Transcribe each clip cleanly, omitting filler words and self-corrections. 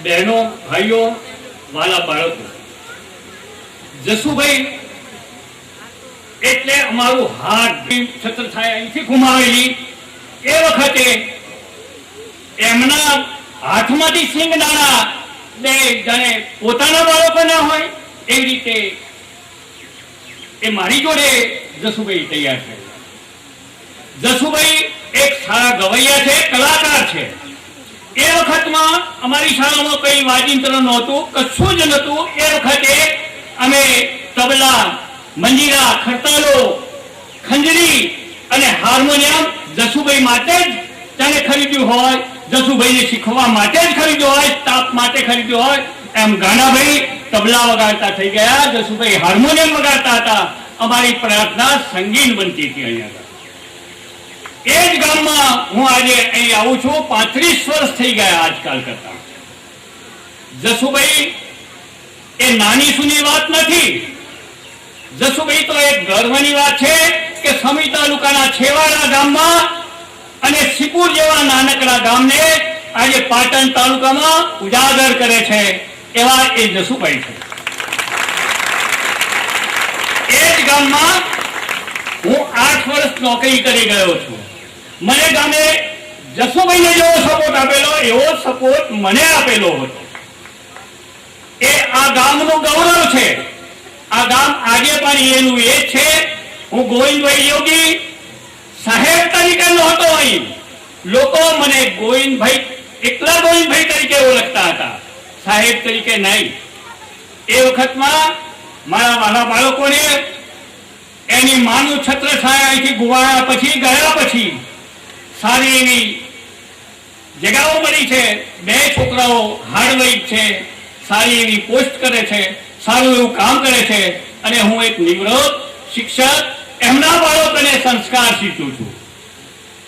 બહેનો, ભાઈઓ, વાલા બાળકો, જસુભાઈ એટલે અમારું હાથ છત્રછાયા અહીંથી ઘુમાવેલી એ વખતે એમના હાથમાંથી સિંગ દાણા બે જાણે પોતાના બાળકો ના હોય એવી રીતે એ મારી જોડે જસુભાઈ તૈયાર છે. જસુભાઈ એક સારા ગવૈયા છે, કલાકાર છે. એ વખતમાં અમારી શાળામાં કઈ વાજિંત્ર નહોતું, કશું જ નહોતું. એ વખતે અમે તબલા, મંજીરા, ખરતાલો, ખંજરી અને હાર્મોનિયમ જસુભાઈ માટે જ તેને ખરીદ્યું હોય, જસુભાઈને શીખવા માટે જ ખરીદ્યું હોય, સ્ટાફ માટે ખરીદ્યું હોય. એમ ગાનાભાઈ તબલા વગાડતા થઈ ગયા, જસુભાઈ હાર્મોનિયમ વગાડતા હતા. અમારી પ્રાર્થના સંગીન બનતી હતી. અહીંયા એ જ ગામમાં હું આજે અહીં આવું છું. 35 વર્ષ થઈ ગયા આજકાલ કરતા. જસુભાઈ એ નાની સૂની વાત નથી. જસુભાઈ તો એક ગર્વની વાત છે કે સમી તાલુકાના છેવાડા ગામમાં અને સિપુર જેવા નાનકડા ગામને આજે પાટણ તાલુકામાં ઉજાગર કરે છે એવા એ જસુભાઈ છે. એ જ ગામમાં હું 8 વર્ષ નોકરી કરી ગયો છું. મને ગામે જસુભાઈને જેવો સપોર્ટ આપેલો એવો સપોર્ટ મને આપેલો હતો. એ આ ગામનું ગૌરવ છે. આ ગામ આજે પણ એનું એ છે. હું ગોવિંદભાઈ યોગી સાહેબ તરીકે નહોતો અહીં. લોકો મને ગોવિંદભાઈ એકલા ગોવિંદભાઈ તરીકે ઓળખતા હતા, સાહેબ તરીકે નહીં. એ વખતમાં મારા વાલા બાળકોને એની માનું છત્રછાયા અહીંથી ગુવાયા પછી ગયા પછી સારી એવી જગ્યાઓ મળી છે. 2 છોકરાઓ હાર્ડવેઇટ છે, સારી એવી પોસ્ટ કરે છે, સારું એવું કામ કરે છે. અને હું એક નિવૃત્ત શિક્ષક એમના બાળકોને સંસ્કાર શીખું છું.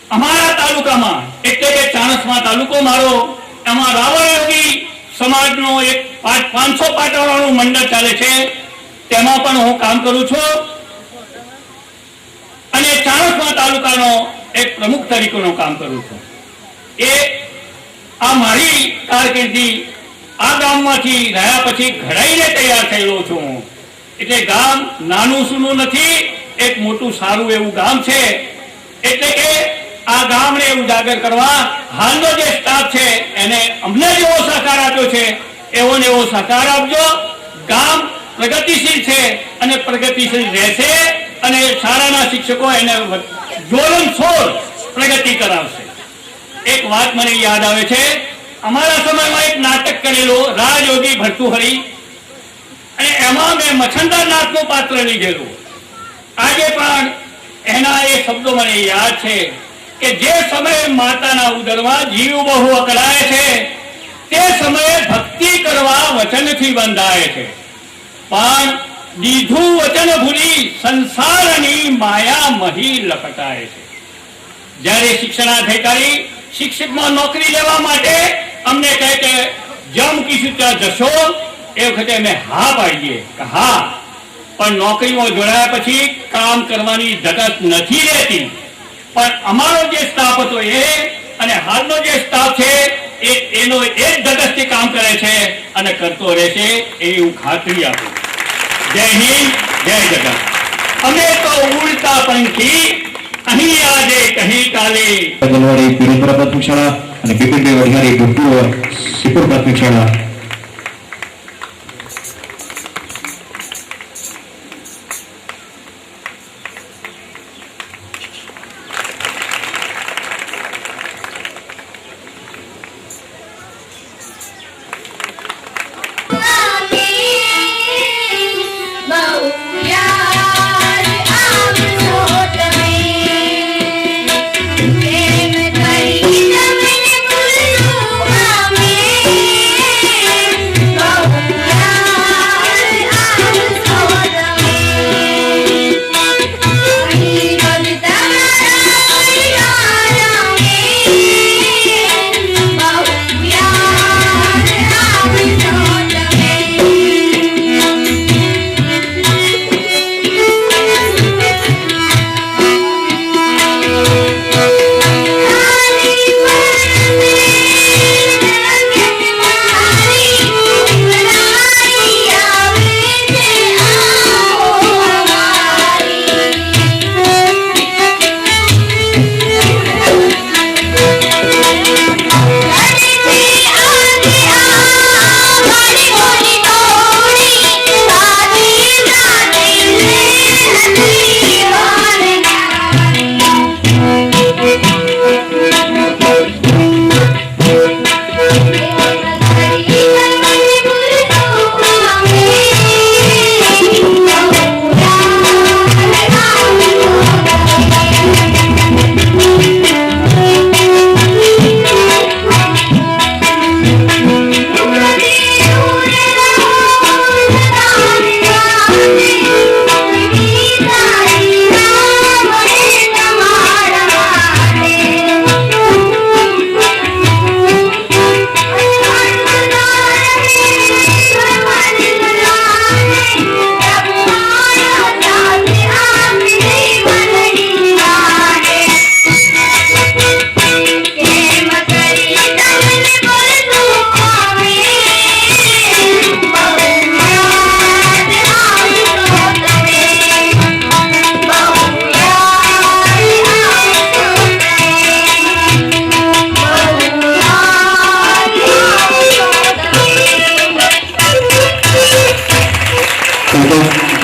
અમારા તાલુકામાં એટલે કે ચાણસ્મા તાલુકો મારો, એમાં રાવણ યોગી સમાજનો એક 500 પાટણનું મંડળ ચાલે છે. તેમાં પણ હું કામ કરું છું અને ચાણસ્મા તાલુકાનો એક પ્રમુખ તરીકેનું કામ કરું છું. એ આ મારી કારકિર્દી આ ગામમાંથી રહ્યા પછી ઘડાઈને તૈયાર થયેલો છું. એટલે ગામ નાનું સૂનું નથી, એક મોટું સારું એવું ગામ છે. એટલે કે આ ગામને ઉજાગર કરવા હાલનો જે સ્ટાફ છે એને અમને જેવો સહકાર આપ્યો છે એવો ને એવો સહકાર આપજો. ગામ પ્રગતિશીલ છે અને પ્રગતિશીલ રહેશે અને શાળાના શિક્ષકો એને જોરણસોર પ્રગતિ કરાવશે. એક વાત મને યાદ આવે છે. અમારા સમયમાં એક નાટક કરેલો રાજયોગી ભર્તુહરી, અને એમાં મેં મચ્છંદર નાથનું પાત્ર લીધેલું. આજે પણ એના એ શબ્દો મને યાદ છે કે જે સમયે માતાના ઉદરમાં જીવ બહુ અકળાય છે તે સમયે ભક્તિ કરવા વચનથી બંધાય છે, પણ દીધું વચન ભૂલી સંસારની માયા મહી લપટાય છે. જ્યારે શિક્ષણાધિકારી શિક્ષકમાં નોકરી લેવા માટે અમને કહે કે જમ કીધું ત્યાં જશો, એ વખતે અમે હા પાડીએ કે હા, પણ નોકરીમાં જોડાયા પછી કામ કરવાની ધગશ નથી રહેતી. પણ અમારો જે સ્ટાફ હતો એ અને હાલનો જે સ્ટાફ છે એનો એ જ ધગશથી કામ કરે છે અને કરતો રહેશે એવી હું ખાતરી આપું. જય હિન્દ, જય જગત. અમે તો ઉડતા પંખી અહીં આજે કહી કાલે. જનવાડી પીરુપુરા પ્રાથમિક શાળા અને બિપિનભાઈ વઢિયારી ભૂતપૂર્વ સિપુર પ્રાથમિક શાળા.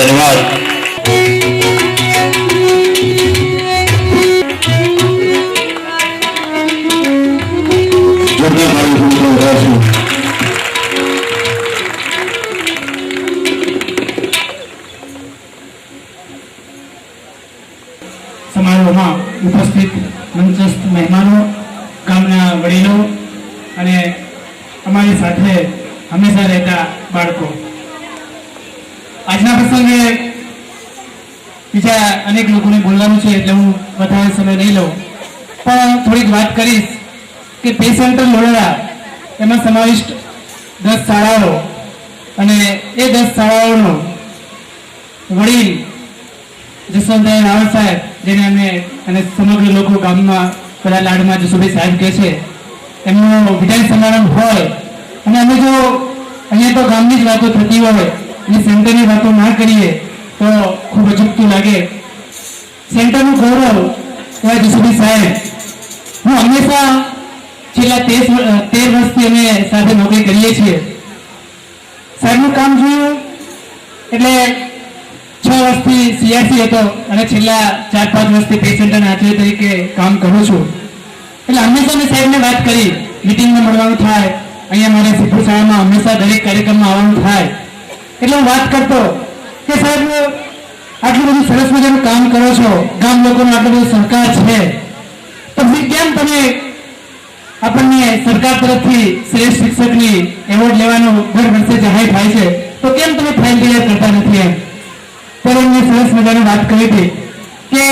ધન્યવાદ. જોરદાર તાળી મિત્રો રહેશું. સમારોહમાં ઉપસ્થિત મંચસ્થ મહેમાનો, ગામના વડીલો અને અમારી સાથે હંમેશા રહેતા બાળકો, આજના પ્રસંગે બીજા અનેક લોકોને બોલવાનું છે એટલે હું વધારે સમય નહીં લઉં, પણ થોડીક વાત કરીશ કે પે સેન્ટર લોઢા એમાં સમાવિષ્ટ 10 શાળાઓ અને એ 10 શાળાઓનો વડીલ જસવંતરાય રાવળ સાહેબ, જેને અમે અને સમગ્ર લોકો ગામમાં બધા લાડમાં જસુભાઈ સાહેબ કહે છે, એમનો વિદાય સમારંભ હોય અને અમે જો અહીંયા તો ગામની જ વાતો થતી હોય અને સેન્ટરની વાતો ના કરીએ તો ખૂબ અજુગતું લાગે. સેન્ટરનું ગૌરવ એવા જસુભાઈ સાહેબ, હું હંમેશા છેલ્લા 13 વર્ષથી અમે સાથે નોકરી કરીએ છીએ. સાહેબનું કામ જોયું એટલે 6 વર્ષથી સીઆરસી હતો અને છેલ્લા 4-5 વર્ષથી પે સેન્ટરના આચાર્ય તરીકે કામ કરું છું. એટલે હંમેશા મેં સાહેબને વાત કરી, મિટિંગમાં મળવાનું થાય, અહીંયા મારે સિદ્ધપુર શાળામાં હંમેશા દરેક કાર્યક્રમમાં આવવાનું થાય એટલે હું વાત કરતો કે સાહેબ આટલું બધું સરસ મજાનું કામ કરો છો, ગામ લોકોનો આટલો બધો સહકાર છે, તો કેમ તમે આપણને સરકાર તરફથી શ્રેષ્ઠ શિક્ષકની એવોર્ડ લેવાનો દર વર્ષે જાહેર થાય છે તો કેમ તમે ફાઇલ તૈયાર કરતા નથી? એમ ત્યારે મેં સરસ મજાની વાત કરી હતી કે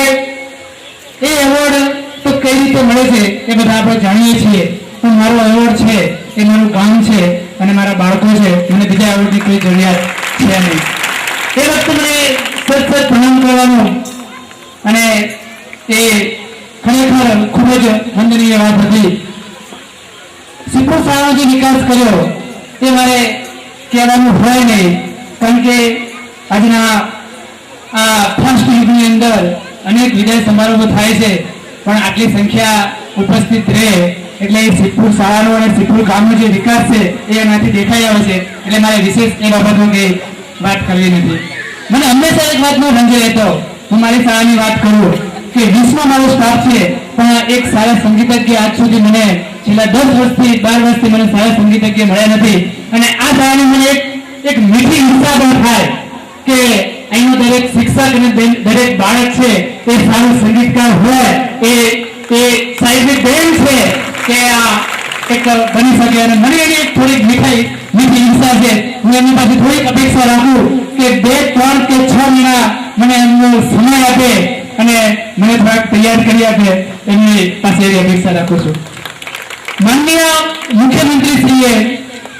એ એવોર્ડ તો કઈ રીતે મળે છે એ બધા આપણે જાણીએ છીએ, પણ મારો એવોર્ડ છે એ મારું ગામ છે અને મારા બાળકો છે, મને બીજા એવોર્ડની કોઈ જરૂરિયાત છે નહીં. એ વખતે મને સતત પ્રણામ કરવાનું અને એ ખરેખર ખૂબ જ વંદનીય વાત હતી. સિદ્ધપુર શાળાનો જે વિકાસ કર્યો એ મારે કહેવાનું હોય નહીં, કારણ કે આજના આ ફર્સ્ટ યુગની અંદર અનેક વિદાય સમારોહ થાય છે, પણ આટલી સંખ્યા ઉપસ્થિત રહે એટલે એ સિદ્ધપુર શાળાનો અને સિદ્ધપુર ગામનો જે વિકાસ છે એ એનાથી દેખાઈ આવે છે. એટલે મારે વિશેષ એ બાબતમાં કંઈ વાત કરવી નથી. મને હંમેશા એક વાતનો રંજ રહેતો, હું મારી શાળાની વાત કરું કે 20માં મારો સ્ટાફ છે, પણ એક સારા સંગીતજ્ઞ આજ સુધી મને છેલ્લા 10 વર્ષથી 12 વર્ષથી મને સારા સંગીતજ્ઞ મળ્યા નથી. અને આ શાળાની મને એક મીઠી ઈચ્છા પણ થાય કે અહીંનો દરેક શિક્ષક અને દરેક બાળક છે એ સારું સંગીતકાર હોય, એ સાહેબની દેન છે કે આ એક બની શકે. અને મને એની એક થોડીક મીઠી ઈચ્છા છે, હું એમની પાસે થોડીક અપેક્ષા રાખું કે 2, 3 કે 6 મહિના મને એમનો સમય આપે અને મને થોડાક તૈયાર કરી આપે, એમની પાસે એવી અપેક્ષા રાખું છું. માનનીય મુખ્યમંત્રીશ્રીએ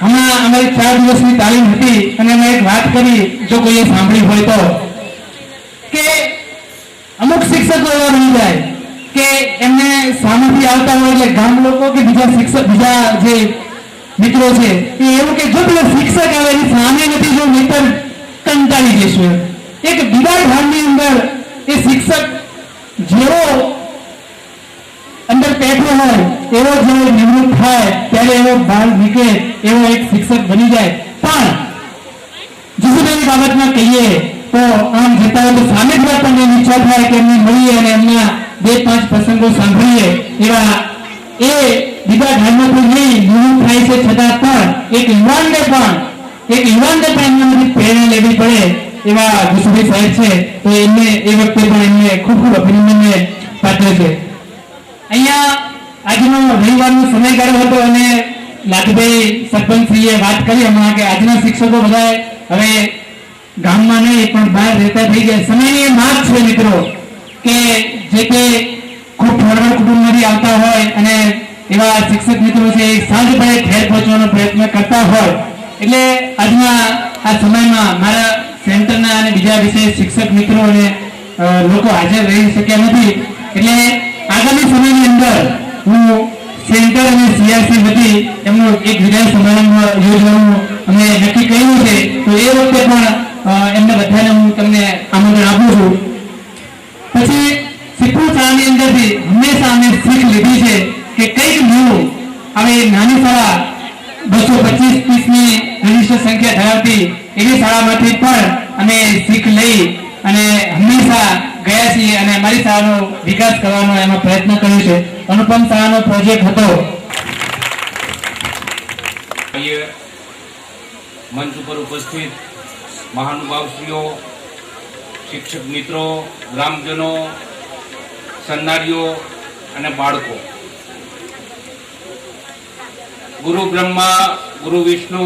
હમણાં અમારી 4 દિવસની તાલીમ હતી અને અમે એક વાત કરી, જો કોઈએ સાંભળી હોય તો, કે અમુક શિક્ષકો એવા બની જાય કે એમને સામેથી આવતા હોય એટલે ગામ લોકો કે બીજા શિક્ષક, બીજા જે મિત્રો છે એ એવું કે જો પેલો શિક્ષક આવે એની સામે નથી જો મિત્ર કંટાળી જઈશું. એક વિદાય ભાવની અંદર એ શિક્ષક જેવો અંદર બેઠો હોય એવો જેવો નિવૃત્ત થાય ત્યારે એવો ભાવ નીકળે એવો એક શિક્ષક બની જાય. પણ જસુભાઈની બાબતમાં કહીએ તો આમ જતા હોય તો સામે જ આપણને ઈચ્છા થાય કે એમને મળીએ અને એમના 2-5 પ્રસંગો સાંભળીએ. એવા એ બીજા ધર્મથી નહીં નિવૃત્ત થાય છે છતાં પણ એક યુવાનને પણ એમનામાંથી પ્રેરણા લેવી પડે એવા જસુભાઈ સાહેબ છે, તો એમને એ વખતે પણ એમને ખૂબ ખૂબ અભિનંદનને પાત્ર છે. અહીંયા આજનો રવિવારનો સમયગાળો હતો અને લાલભાઈ સરપંચશ્રીએ વાત કરી હમણાં કે આજના શિક્ષકો બધા હવે ગામમાં નહીં પણ બહાર રહેતા થઈ ગયા. સમયની માંગ છે મિત્રો કે જે તે ખૂબ થોડા કુટુંબમાંથી આવતા હોય અને એવા શિક્ષક મિત્રો છે એ સાંજ પડે ઘેર પહોંચવાનો પ્રયત્ન કરતા હોય, એટલે આજના આ સમયમાં મારા સેન્ટરના અને બીજા વિશેષ શિક્ષક મિત્રો અને લોકો હાજર રહી શક્યા નથી. એટલે આગામી સમયની અંદર હું સેન્ટર અને સીઆરસી વતી એમનો એક વિદાય સમારંભ યોજવાનું અમે નક્કી કર્યું છે, તો એ વખતે પણ એમને બધાને હું તમને આમંત્રણ આપું છું. પછી સિદ્ધપુર શાળાની અંદરથી હંમેશા અમે શીખ લીધી છે કે કંઈક નવું. હવે નાની શાળા 225-30ની રજીસ્ટર સંખ્યા ધરાવતી એવી શાળામાંથી પણ અમે શીખ લઈ અને હંમેશા ગયા છીએ અને અમારી શાળાનો વિકાસ કરવાનો એમાં પ્રયત્ન કર્યો છે. અનુપમ શાળાનો પ્રોજેક્ટ હતો. મંચ ઉપર ઉપસ્થિત મહાનુભાવશ્રીઓ, શિક્ષક મિત્રો, ગ્રામજનો, સન્નારીઓ અને બાળકો, ગુરુ બ્રહ્મા, ગુરુ વિષ્ણુ,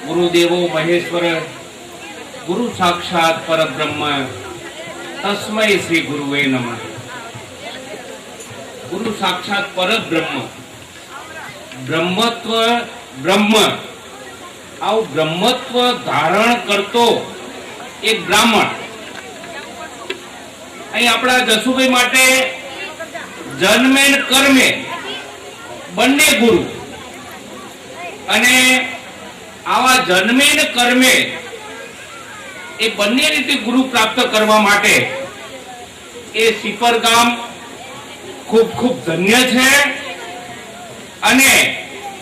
ગુરુદેવો મહેશ્વર, ગુરુ સાક્ષાત પરબ્રહ્મ, તસ્મૈ શ્રી ગુરુવે નમઃ. ગુરુ સાક્ષાત પરબ્રહ્મ, બ્રહ્મત્વ, બ્રહ્મ, આવું બ્રહ્મત્વ ધારણ કરતો એક બ્રાહ્મણ. અહીં આપણા જસુભાઈ માટે જન્મે ને કર્મે બંને ગુરુ, અને આવા જન્મે ને કર્મે એ બંને રીતે ગુરુ પ્રાપ્ત કરવા માટે એ સિપર ગામ ખૂબ ખૂબ ધન્ય છે. અને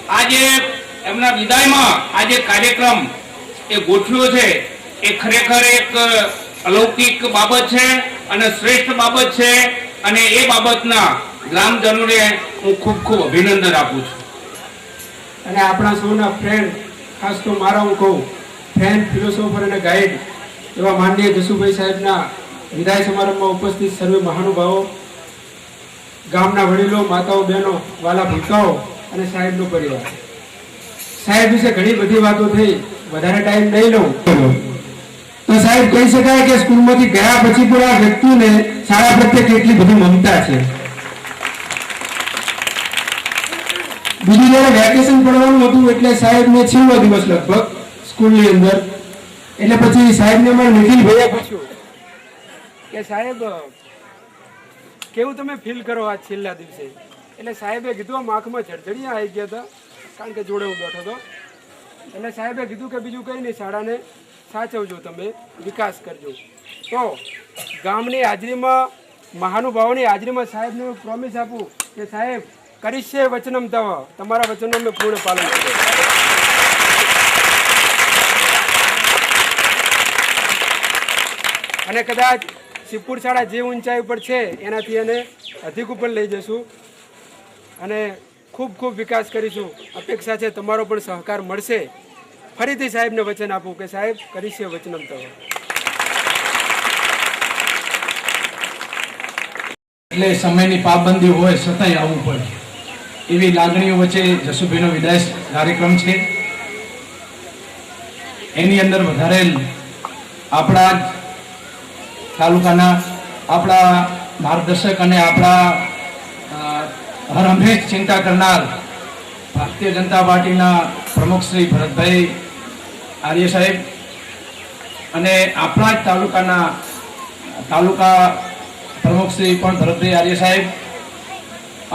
આજે એમના વિદાયમાં આજે કાર્યક્રમ એ ગોઠવ્યો છે એ ખરેખર એક અલૌકિક બાબત છે અને શ્રેષ્ઠ બાબત છે. અને એ બાબતના ગ્રામજનોને હું ખૂબ ખૂબ અભિનંદન આપું છું. અને આપણા સૌના ફ્રેન્ડ, ખાસ તો મારા હું કહું ફ્રેન્ડ, ફિલોસોફર અને ગાઈડ એવા માનનીય જસુભાઈ સાહેબના વિદાય સમારંભમાં ઉપસ્થિત સર્વે મહાનુભાવો, ગામના વડીલો, માતાઓ, બહેનો, વાલા ભૂલકાઓ અને સાહેબનો પરિવાર. સાહેબ વિશે ઘણી બધી વાતો થઈ, વધારે ટાઈમ નહીં લઉં તો સાહેબ કહી શકાય કે સ્કૂલમાંથી ગયા પછી પણ આ વ્યક્તિને શાળા પ્રત્યે કેટલી બધી મમતા છે. બીજું જયારે વેકેશન પડવાનું હતું એટલે સાહેબને 6 દિવસ લગભગ સ્કૂલની અંદર, એટલે પછી સાહેબને અમારે નિખિલ ભાઈએ પૂછ્યું કે સાહેબ કેવું તમે ફીલ કરો આ છેલ્લા દિવસે? એટલે સાહેબે કીધું આમ આંખમાં જળજળિયા આવી ગયા હતા, કારણ કે જોડે હું બેઠો હતો. એટલે સાહેબે કીધું કે બીજું કંઈ નહીં, શાળાને સાચવજો, તમે વિકાસ કરજો. તો ગામની હાજરીમાં, મહાનુભાવોની હાજરીમાં સાહેબને હું પ્રોમિસ આપું કે સાહેબ કરીશે વચનમ તવ, તમારા વચનનું મેં પૂર્ણ પાલન કર્યું. અને કદાચ સિપુર શાળા જે ઊંચાઈ ઉપર છે એનાથી એને અધિક ઉપર લઈ જશું અને ખૂબ ખૂબ વિકાસ કરીશું. અપેક્ષા છે તમારો પણ સહકાર મળશે. ફરીથી સાહેબને વચન આપું કે સાહેબ કરીશે વચનમ તવ. એટલે સમયની પાબંદી હોય છતાંય આવવું પડે એવી લાગણીઓ વચ્ચે જસુભાઈનો વિદાય કાર્યક્રમ છે. એની અંદર વધારેલ આપણા તાલુકાના આપણા માર્ગદર્શક અને આપણા હર હંમેશ ચિંતા કરનાર ભારતીય જનતા પાર્ટીના પ્રમુખ શ્રી ભરતભાઈ આર્ય સાહેબ અને આપણા જ તાલુકા પ્રમુખ શ્રી પણ ભરતભાઈ આર્ય સાહેબ,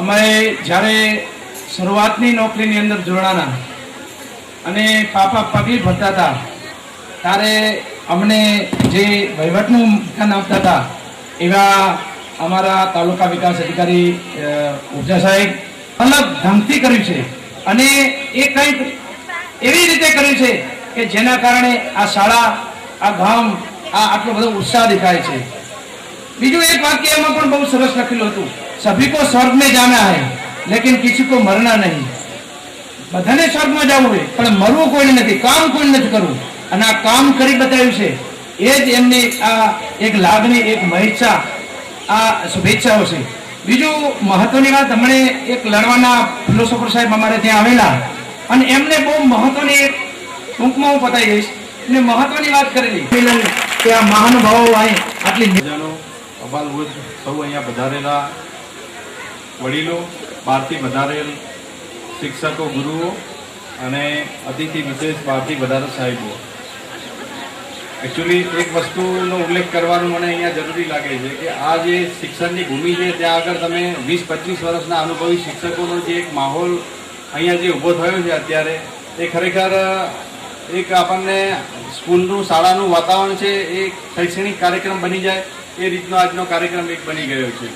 અમે જ્યારે શરૂઆતની નોકરીની અંદર જોડાણા અને પાપા પગી ભરતા હતા ત્યારે અમને જે વહીવટનું ધ્યાન આપતા હતા એવા અમારા તાલુકા વિકાસ અધિકારી ઉર્જા સાહેબ અલગ ઢંગથી કર્યું છે. અને એ કંઈક એવી રીતે કર્યું છે કે જેના કારણે આ શાળા, આ ગામ, આ આટલો બધો ઉત્સાહ દેખાય છે. બીજું એક વાક્ય એમાં પણ બહુ સરસ લખેલું હતું, સભી કો સ્वर्ग में जाना है लेकिन किसी को मरना नहीं. બધાને સ્વર્ગમાં જવું હોય પણ મરવું કોઈને નથી, કામ કોઈને નથી કરવું. અને આ કામ કરી બતાવ્યું છે એ જ એમની આ એક લાગણી, એક મહેચ્છા, આ શુભેચ્છાઓ છે. બીજું મહત્વની વાત, હમણે એક લડવાના ફિલોસોફર સાહેબ અમારે ત્યાં આવેલા અને એમને બહુ મહત્વની એક ટૂંકમાં હું પતાવી દઈશ અને મહત્વની વાત કરેલી કે આ મહાનુભાવો અહીં આટલી અબાલવૃદ્ધ સૌ અહીંયા પધારેલા વડીલો, બહારથી પધારેલ શિક્ષકો, ગુરુઓ અને અતિથિ વિશેષ બહારથી પધારેલ સાહેબો. એકચ્યુઅલી એક વસ્તુનો ઉલ્લેખ કરવાનું મને અહીંયા જરૂરી લાગે છે કે આ જે શિક્ષણની ભૂમિ છે ત્યાં આગળ તમે 20-25 વર્ષના અનુભવી શિક્ષકોનો જે એક માહોલ અહીંયા જે ઊભો થયો છે અત્યારે, એ ખરેખર એક આપણને સ્કૂલનું, શાળાનું વાતાવરણ છે એ શૈક્ષણિક કાર્યક્રમ બની જાય એ રીતનો આજનો કાર્યક્રમ એક બની ગયો છે.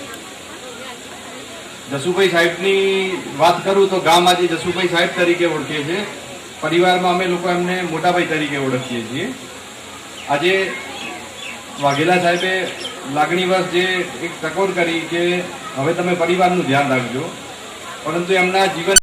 જસુભાઈ સાહેબની વાત કરું તો ગામ આજે જસુભાઈ સાહેબ તરીકે ઓળખે છે. પરિવારમાં અમે લોકો એમને મોટાભાઈ તરીકે ઓળખીએ છીએ. આજે વાઘેલા સાહેબે લાગણીવશ જે એક ટકોર કરી કે હવે તમે પરિવારનું ધ્યાન રાખજો, પરંતુ એમના જીવન